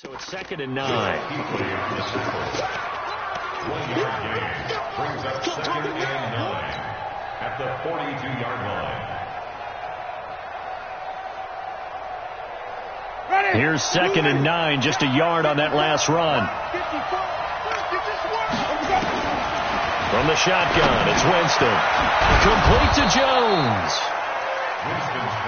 So it's 2nd and 9. 1-yard gain brings up 2nd and 9 at the 42-yard line. Here's 2nd and 9, just a yard on that last run. From the shotgun, it's Winston. Complete to Jones.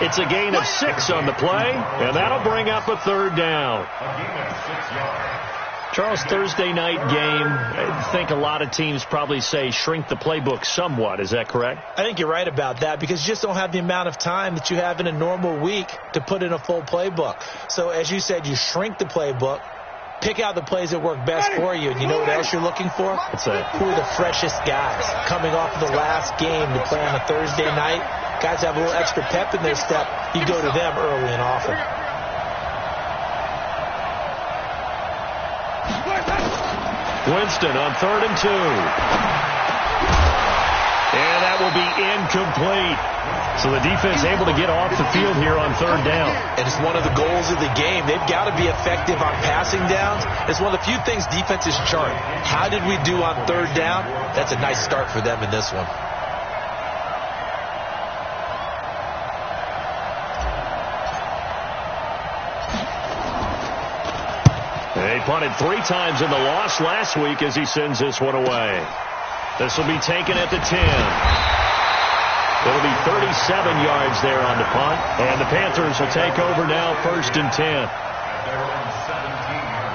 It's a gain of 6 on the play, and that'll bring up a 3rd down. A gain of 6 yards. Charles, Thursday night game, I think a lot of teams probably say shrink the playbook somewhat. Is that correct? I think you're right about that because you just don't have the amount of time that you have in a normal week to put in a full playbook. So as you said, you shrink the playbook, pick out the plays that work best for you. And you know what else you're looking for? What's that? Who are the freshest guys coming off of the last game to play on a Thursday night? Guys have a little extra pep in their step. You go to them early and often. Winston on 3rd and 2. And that will be incomplete. So the defense able to get off the field here on 3rd down. And it's one of the goals of the game. They've got to be effective on passing downs. It's one of the few things defenses chart. How did we do on 3rd down? That's a nice start for them in this one. They punted 3 times in the loss last week as he sends this one away. This will be taken at the 10. It'll be 37 yards there on the punt. And the Panthers will take over now, 1st and 10. At their own 17-yard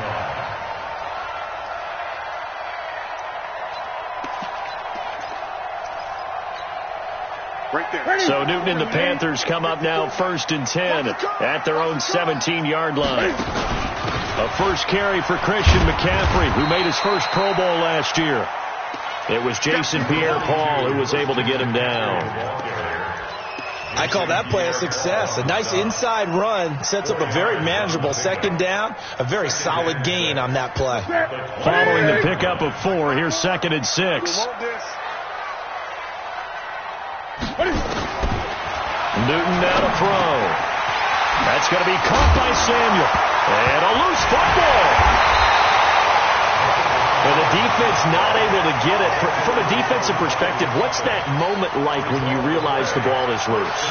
line. Right there. So Newton and the Panthers come up now 1st and 10 at their own 17-yard line. A first carry for Christian McCaffrey, who made his first Pro Bowl last year. It was Jason Pierre-Paul who was able to get him down. I call that play a success. A nice inside run sets up a very manageable 2nd down. A very solid gain on that play. Following the pickup of 4, here's 2nd and 6. Newton now to throw. That's going to be caught by Samuel. And a loose football. And the defense not able to get it. From a defensive perspective, what's that moment like when you realize the ball is loose?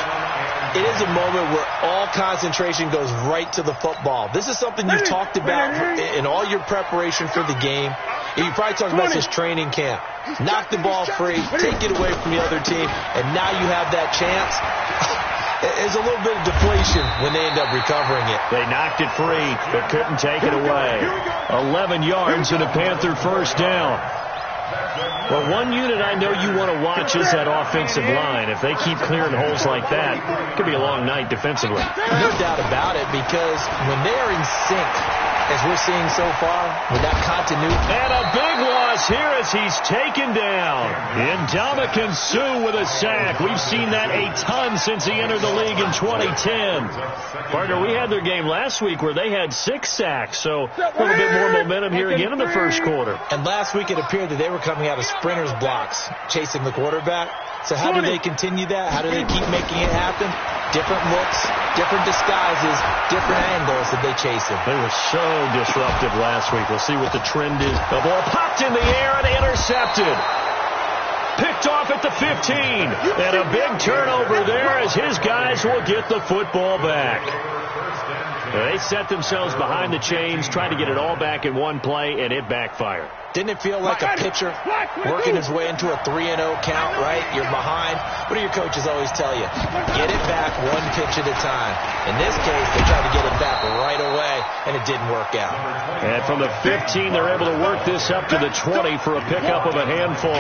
It is a moment where all concentration goes right to the football. This is something you've talked about in all your preparation for the game. You probably talked about this training camp. Knock the ball free, take it away from the other team, and now you have that chance. There's a little bit of deflation when they end up recovering it. They knocked it free, but couldn't take it away. 11 yards and a Panther 1st down. Well, one unit I know you want to watch is that offensive line. If they keep clearing holes like that, it could be a long night defensively. No doubt about it, because when they're in sync, as we're seeing so far, with that continuity. And a big loss here as he's taken down. Ndamukong Suh with a sack. We've seen that a ton since he entered the league in 2010. Partner, we had their game last week where they had 6 sacks, so a little bit more momentum here again in the first quarter. And last week it appeared that they were coming out of sprinters blocks, chasing the quarterback. So how do they continue that? How do they keep making it happen? Different looks, different disguises, different angles that they chase him. They were so disruptive last week. We'll see what the trend is. The ball popped in the air and intercepted. Picked off at the 15. And a big turnover there as his guys will get the football back. They set themselves behind the chains, tried to get it all back in one play, and it backfired. Didn't it feel like a pitcher working his way into a 3-0 count, right? You're behind. What do your coaches always tell you? Get it back one pitch at a time. In this case, they tried to get it back right away, and it didn't work out. And from the 15, they're able to work this up to the 20 for a pickup of a handful.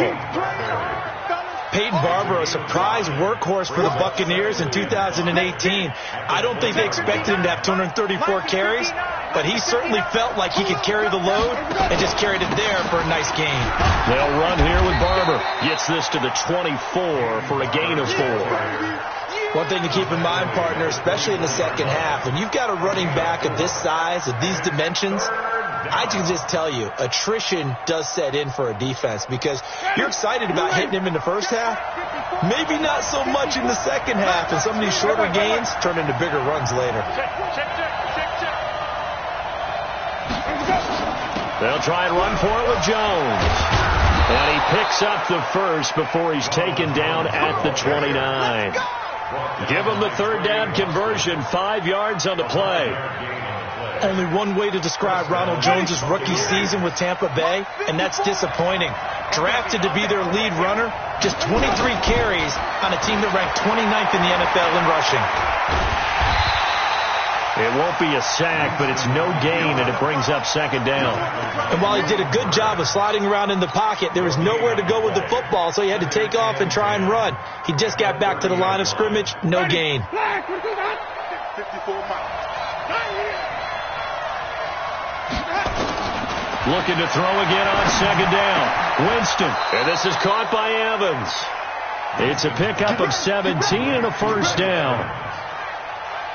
Peyton Barber, a surprise workhorse for the Buccaneers in 2018. I don't think they expected him to have 234 carries, but he certainly felt like he could carry the load and just carried it there for a nice gain. They'll run here with Barber. Gets this to the 24 for a gain of 4. One thing to keep in mind, partner, especially in the second half, when you've got a running back of this size, of these dimensions, I can just tell you, attrition does set in for a defense because you're excited about hitting him in the first half. Maybe not so much in the second half, and some of these shorter gains turn into bigger runs later. They'll try and run for it with Jones. And he picks up the first before he's taken down at the 29. Give him the third down conversion, 5 yards on the play. Only one way to describe Ronald Jones' rookie season with Tampa Bay, and that's disappointing. Drafted to be their lead runner, just 23 carries on a team that ranked 29th in the NFL in rushing. It won't be a sack, but it's no gain, and it brings up second down. And while he did a good job of sliding around in the pocket, there was nowhere to go with the football, so he had to take off and try and run. He just got back to the line of scrimmage, no gain. Looking to throw again on second down. Winston, and this is caught by Evans. It's a pickup of 17 and a first down.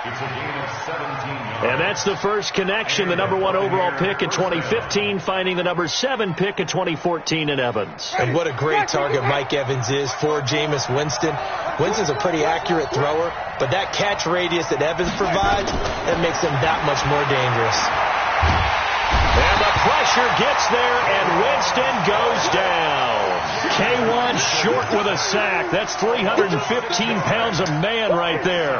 It's a gain of 17 yards. And that's the first connection. The number 1 overall pick in 2015, finding the number 7 pick in 2014 in Evans. And what a great target Mike Evans is for Jameis Winston. Winston's a pretty accurate thrower, but that catch radius that Evans provides, that makes him that much more dangerous. And the pressure gets there, and Winston goes down. K1 short with a sack. That's 315 pounds of man right there.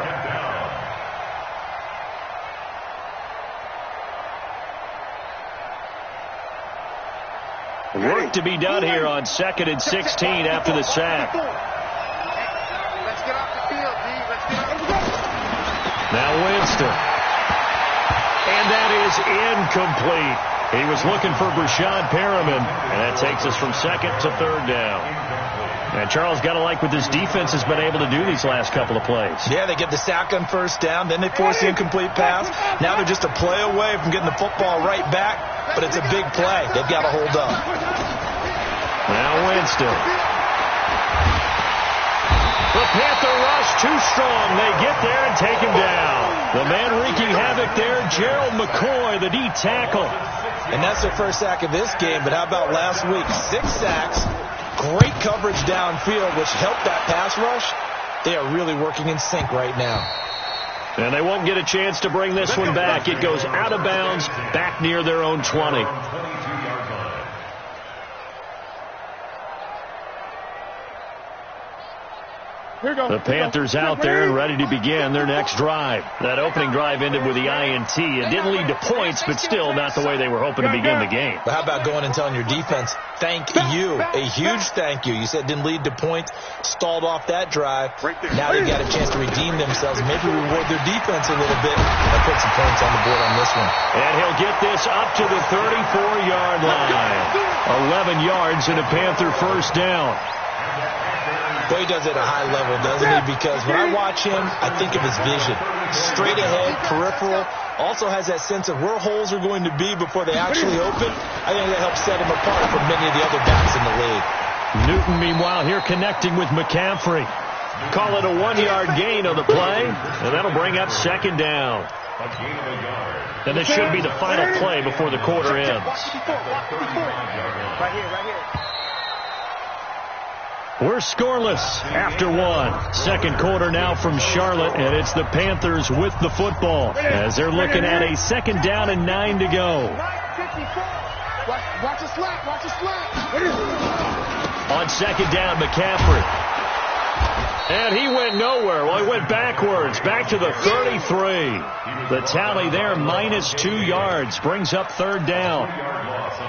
Work to be done here on 2nd and 16 after the sack. Let's get off the field, D. Let's get off the field. Now Winston. And that is incomplete. He was looking for Brashad Perriman, and that takes us from 2nd to 3rd down. And Charles, got to like what this defense has been able to do these last couple of plays. Yeah, they get the sack on first down, then they force the incomplete pass. Now they're just a play away from getting the football right back, but it's a big play. They've got to hold up. Now Winston. The Panther rush too strong. They get there and take him down. The man wreaking havoc there, Gerald McCoy, the D tackle. And that's their first sack of this game, but how about last week? 6 sacks, great coverage downfield, which helped that pass rush. They are really working in sync right now. And they won't get a chance to bring this one back. It goes out of bounds, back near their own 20. The Panthers out there and ready to begin their next drive. That opening drive ended with the INT. It didn't lead to points, but still not the way they were hoping to begin the game. But how about going and telling your defense, thank you, a huge thank you. You said it didn't lead to points, stalled off that drive. Now they got a chance to redeem themselves, maybe reward their defense a little bit, and put some points on the board on this one. And he'll get this up to the 34-yard line. 11 yards and a Panther first down. Boy, he does it at a high level, doesn't he? Because when I watch him, I think of his vision. Straight ahead, peripheral. Also has that sense of where holes are going to be before they actually open. I think that helps set him apart from many of the other backs in the league. Newton, meanwhile, here connecting with McCaffrey. Call it a 1-yard gain on the play, and that'll bring up second down. And this should be the final play before the quarter ends. Right here, right here. We're scoreless after one. Second quarter now from Charlotte, and it's the Panthers with the football as they're looking at a 2nd down and 9 to go. Watch the slap, watch the slap. On 2nd down, McCaffrey. And he went nowhere. Well, he went backwards, back to the 33. The tally there, -2 yards, brings up 3rd down.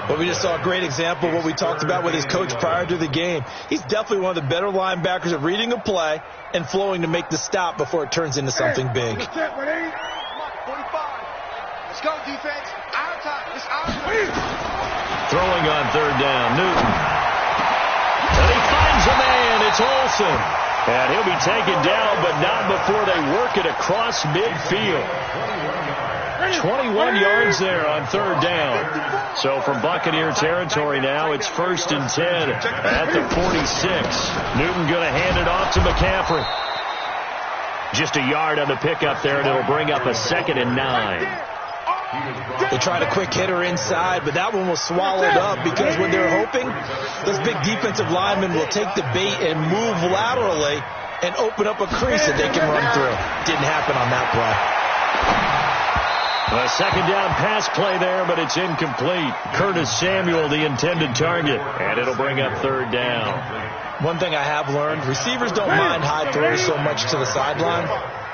But we just saw a great example of what we talked about with his coach prior to the game. He's definitely one of the better linebackers at reading a play and flowing to make the stop before it turns into something big. 45. Let's go, defense. Out of time. It's out of time. Throwing on 3rd down, Newton. And he finds a man. It's Olsen. And he'll be taken down, but not before they work it across midfield. 21 yards there on 3rd down. So from Buccaneer territory now, it's 1st and 10 at the 46. Newton going to hand it off to McCaffrey. Just a yard on the pickup there, and it'll bring up a 2nd and 9. They tried a quick hitter inside, but that one was swallowed up because when they're hoping, those big defensive linemen will take the bait and move laterally and open up a crease that they can run through. Didn't happen on that play. A second down pass play there, but it's incomplete. Curtis Samuel, the intended target. And it'll bring up third down. One thing I have learned, receivers don't mind high throws so much to the sideline,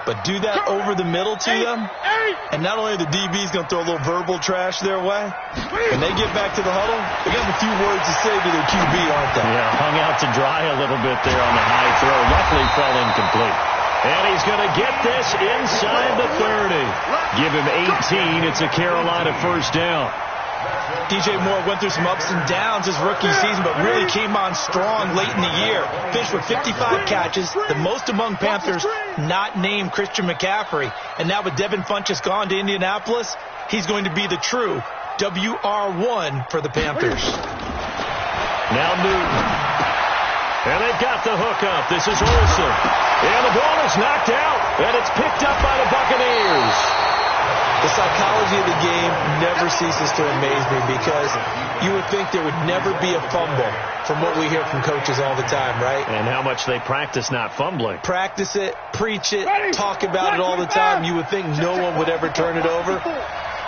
but do that over the middle to them, and not only are the DBs going to throw a little verbal trash their way, when they get back to the huddle, they got a few words to say to their QB, aren't they? Yeah, hung out to dry a little bit there on the high throw. Luckily fell incomplete. And he's going to get this inside the 30. Give him 18. It's a Carolina first down. DJ Moore went through some ups and downs his rookie season, but really came on strong late in the year. Finished with 55 catches, the most among Panthers not named Christian McCaffrey. And now with Devin Funchess gone to Indianapolis, he's going to be the true WR1 for the Panthers. Now Newton. And they've got the hook up. This is Olsen. And the ball is knocked out, and it's picked up by the Buccaneers. The psychology of the game never ceases to amaze me because you would think there would never be a fumble from what we hear from coaches all the time, right? And how much they practice not fumbling. Practice it, preach it, talk about it all the time. You would think no one would ever turn it over.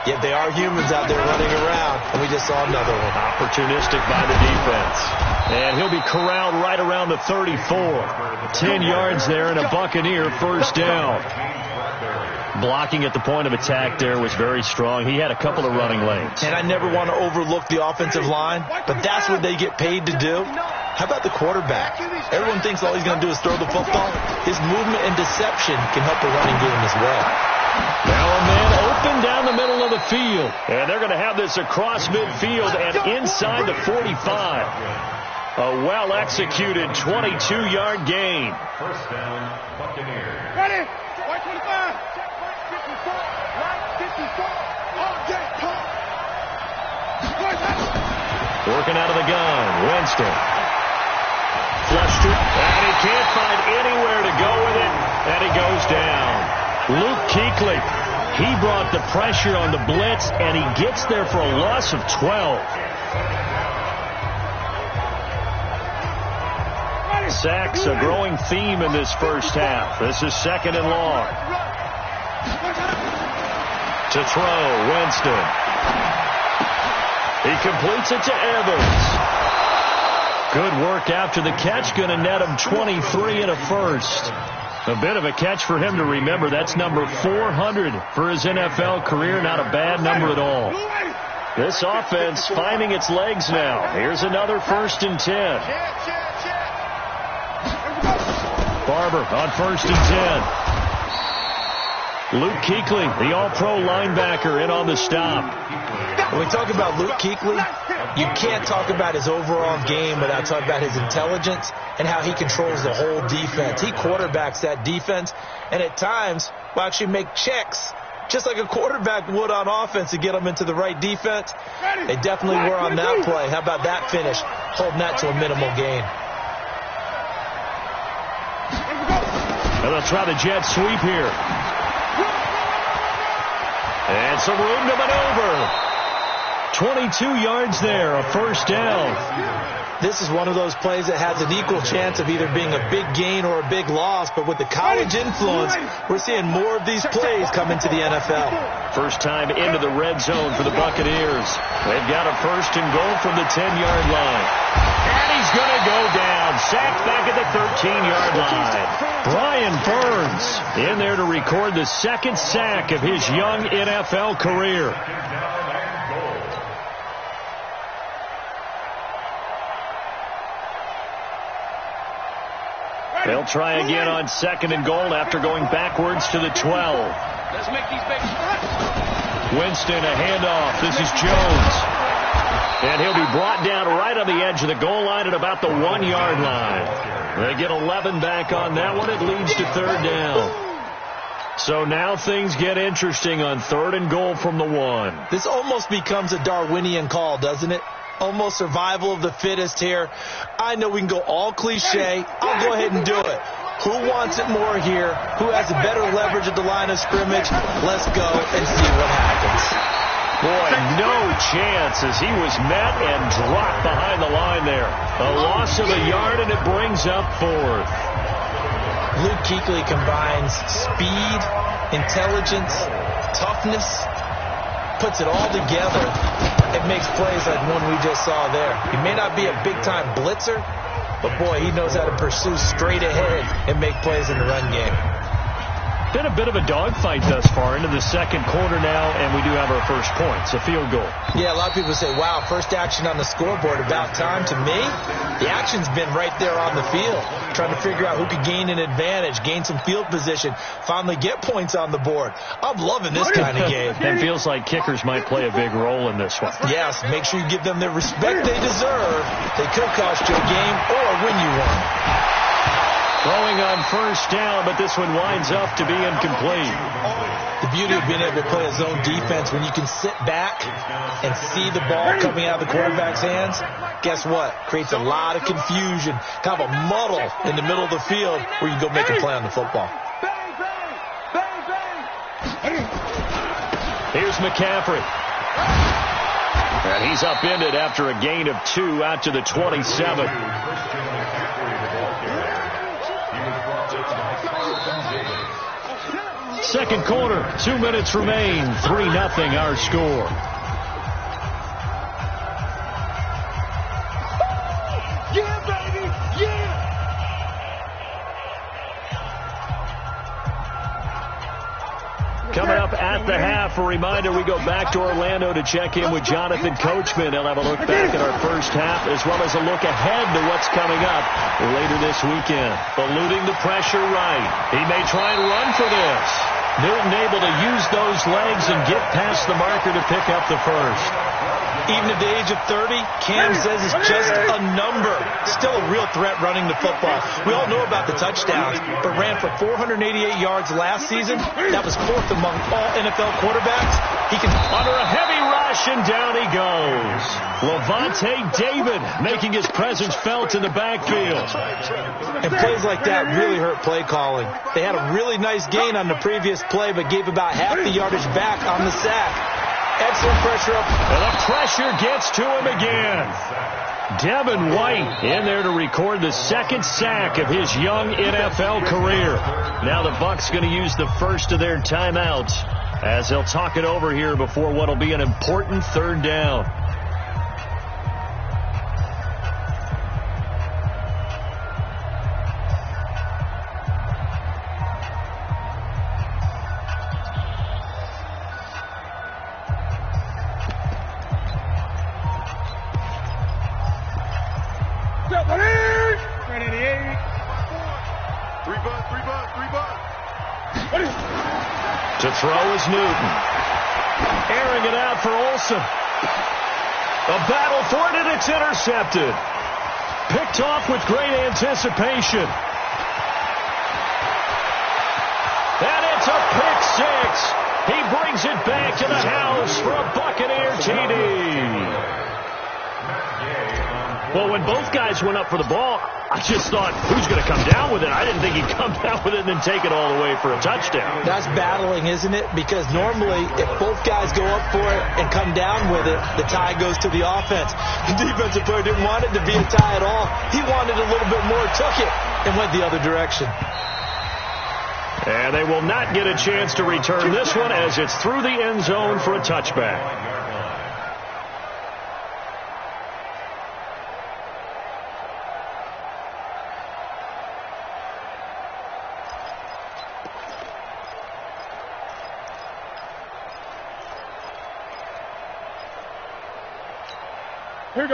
Yet they are humans out there running around, and we just saw another one. Opportunistic by the defense. And he'll be corralled right around the 34. 10 yards there and a Buccaneer first down. Blocking at the point of attack there was very strong. He had a couple of running lanes. And I never want to overlook the offensive line, but that's what they get paid to do. How about the quarterback? Everyone thinks all he's going to do is throw the football. His movement and deception can help the running game as well. Now a man open down the middle of the field. And they're going to have this across midfield and inside the 45. A well-executed 22-yard gain. First down, Buccaneers. Ready? White 25. Check right 54. Right 54. Working out of the gun. Winston. Flushed it. And he can't find anywhere to go with it. And he goes down. Luke Kuechly. He brought the pressure on the blitz, and he gets there for a loss of 12. Sacks, a growing theme in this first half. This is second and long. To throw, Winston. He completes it to Evans. Good work after the catch. Going to net him 23 and a first. A bit of a catch for him to remember. That's number 400 for his NFL career. Not a bad number at all. This offense finding its legs now. Here's another 1st and 10. Barber on 1st and 10. Luke Kuechly, the all-pro linebacker, in on the stop. When we talk about Luke Kuechly, you can't talk about his overall game without talking about his intelligence and how he controls the whole defense. He quarterbacks that defense, and at times will actually make checks, just like a quarterback would on offense to get them into the right defense. They definitely were on that play. How about that finish, holding that to a minimal gain. And they'll try the jet sweep here. And some room to maneuver. 22 yards there, a first down. This is one of those plays that has an equal chance of either being a big gain or a big loss, but with the college influence, we're seeing more of these plays come into the NFL. First time into the red zone for the Buccaneers. They've got a 1st and goal from the 10-yard line. And he's going to go down. Sacked back at the 13-yard line. Brian Burns in there to record the 2nd sack of his young NFL career. They'll try again on 2nd and goal after going backwards to the 12. Let's make these babies run. Winston, a handoff. This is Jones. And he'll be brought down right on the edge of the goal line at about the 1-yard line. They get 11 back on that one. It leads to 3rd down. So now things get interesting on 3rd and goal from the 1. This almost becomes a Darwinian call, doesn't it? Almost survival of the fittest here. I know we can go all cliche. I'll go ahead and do it. Who wants it more here? Who has a better leverage at the line of scrimmage? Let's go and see what happens. Boy, no chance as he was met and dropped behind the line there. A loss of a yard, and it brings up 4th. Luke Kuechly combines speed, intelligence, toughness, puts it all together and makes plays like one we just saw there. He may not be a big-time blitzer, but, boy, he knows how to pursue straight ahead and make plays in the run game. Been a bit of a dogfight thus far into the second quarter now, and we do have our first point. It's a field goal. Yeah, a lot of people say, wow, first action on the scoreboard, about time. To me, the action's been right there on the field, trying to figure out who could gain an advantage, gain some field position, finally get points on the board. I'm loving this kind of game. It feels like kickers might play a big role in this one. Yes, make sure you give them the respect they deserve. They could cost you a game or win you one. Throwing on first down, but this one winds up to be incomplete. The beauty of being able to play a zone defense, when you can sit back and see the ball coming out of the quarterback's hands, guess what? Creates a lot of confusion, kind of a muddle in the middle of the field where you go make a play on the football. Here's McCaffrey. And he's upended after a gain of 2 out to the 27. Second quarter, 2 minutes remain, 3-0 our score. Yeah, baby, yeah! Coming up at the half, a reminder, we go back to Orlando to check in with Jonathan Coachman. He'll have a look back at our first half as well as a look ahead to what's coming up later this weekend. Eluding the pressure right. He may try and run for this. Newton able to use those legs and get past the marker to pick up the first. Even at the age of 30, Cam says it's just a number. Still a real threat running the football. We all know about the touchdowns, but ran for 488 yards last season. That was 4th among all NFL quarterbacks. He can under a heavy rush, and down he goes. Levante David making his presence felt in the backfield. And plays like that really hurt play calling. They had a really nice gain on the previous play, but gave about half the yardage back on the sack. Excellent pressure up. And the pressure gets to him again. Devin White in there to record the second sack of his young NFL career. Now the Bucs going to use the first of their timeouts as they'll talk it over here before what will be an important third down. To throw is Newton. Airing it out for Olsen. A battle for it, and it's intercepted. Picked off with great anticipation. And it's a pick six. He brings it back to the house for a Buccaneer TD. Well, when both guys went up for the ball, I just thought, who's going to come down with it? I didn't think he'd come down with it and then take it all the way for a touchdown. That's battling, isn't it? Because normally, if both guys go up for it and come down with it, the tie goes to the offense. The defensive player didn't want it to be a tie at all. He wanted a little bit more, took it, and went the other direction. And they will not get a chance to return this one as it's through the end zone for a touchback.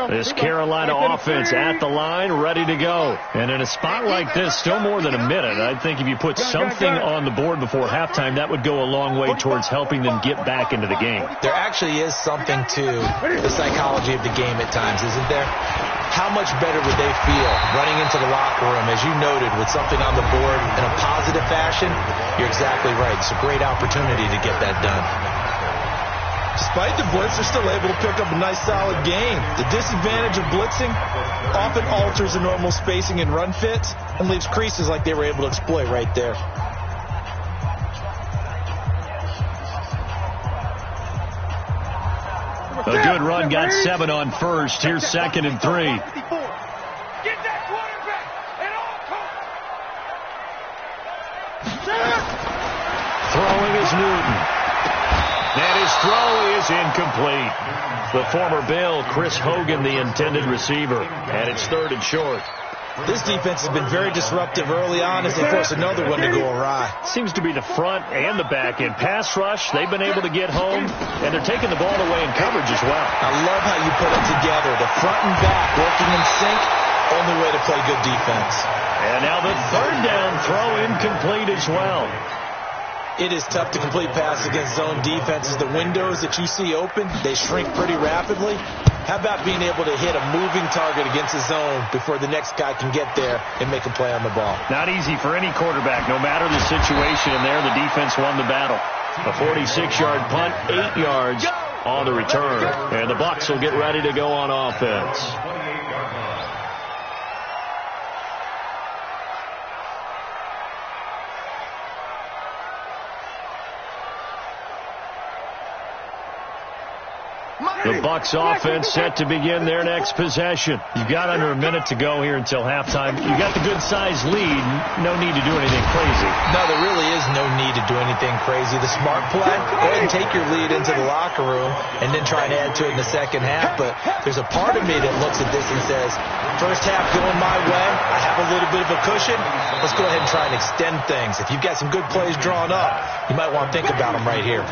This Carolina offense at the line, ready to go. And in a spot like this, still more than a minute, I think if you put something on the board before halftime, that would go a long way towards helping them get back into the game. There actually is something to the psychology of the game at times, isn't there? How much better would they feel running into the locker room, as you noted, with something on the board in a positive fashion? You're exactly right. It's a great opportunity to get that done. Despite the blitz, they're still able to pick up a nice, solid gain. The disadvantage of blitzing often alters the normal spacing and run fits and leaves creases like they were able to exploit right there. A good run, got 7 on first. Here's 2nd and 3. Get that quarterback at all costs. Throwing is Newton. And his throw is incomplete. The former Bill, Chris Hogan, the intended receiver. And it's 3rd and short. This defense has been very disruptive early on as they force another one to go awry. Seems to be the front and the back end. Pass rush, they've been able to get home, and they're taking the ball away in coverage as well. I love how you put it together. The front and back working in sync, only way to play good defense. And now the 3rd down throw incomplete as well. It is tough to complete passes against zone defenses. The windows that you see open, they shrink pretty rapidly. How about being able to hit a moving target against the zone before the next guy can get there and make a play on the ball? Not easy for any quarterback, no matter the situation. And there, the defense won the battle. A 46-yard punt, 8 yards on the return. And the Bucks will get ready to go on offense. The Bucks offense set to begin their next possession. You've got under a minute to go here until halftime. You got the good-sized lead. No need to do anything crazy. No, there really is no need to do anything crazy. The smart play, go ahead and take your lead into the locker room and then try and add to it in the second half. But there's a part of me that looks at this and says, first half going my way, I have a little bit of a cushion. Let's go ahead and try and extend things. If you've got some good plays drawn up, you might want to think about them right here.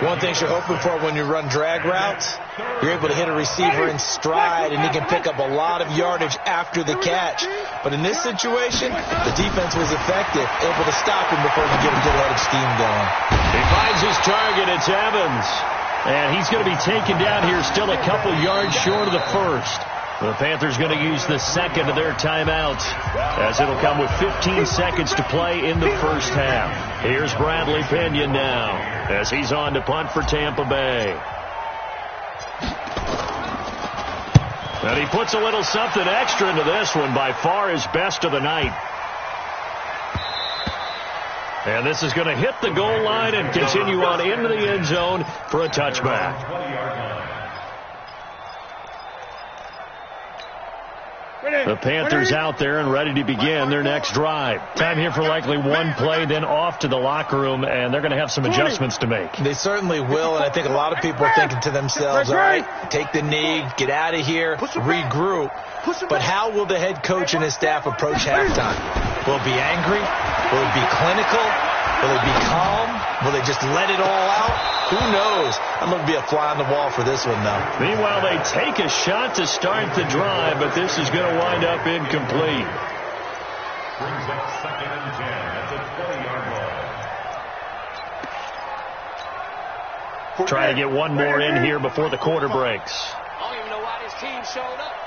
One thing you're hoping for when you run drag routes, you're able to hit a receiver in stride, and he can pick up a lot of yardage after the catch. But in this situation, the defense was effective, able to stop him before he could get a good head of steam going. He finds his target. It's Evans. And he's going to be taken down here still a couple yards short of the first. The Panthers going to use the second of their timeouts as it'll come with 15 seconds to play in the first half. Here's Bradley Pinion now as he's on to punt for Tampa Bay. And he puts a little something extra into this one, by far his best of the night. And this is going to hit the goal line and continue on into the end zone for a touchback. The Panthers out there and ready to begin their next drive. Time here for likely one play, then off to the locker room, and they're going to have some adjustments to make. They certainly will, and I think a lot of people are thinking to themselves, all right, take the knee, get out of here, regroup. But how will the head coach and his staff approach halftime? Will it be angry? Will it be clinical? Will it be calm? Will they just let it all out? Who knows? I'm going to be a fly on the wall for this one, though. Meanwhile, they take a shot to start the drive, but this is going to wind up incomplete. Brings up 2nd and 10 at the 20-yard line. Try to get one more in here before the quarter breaks. I don't even know why this team showed up.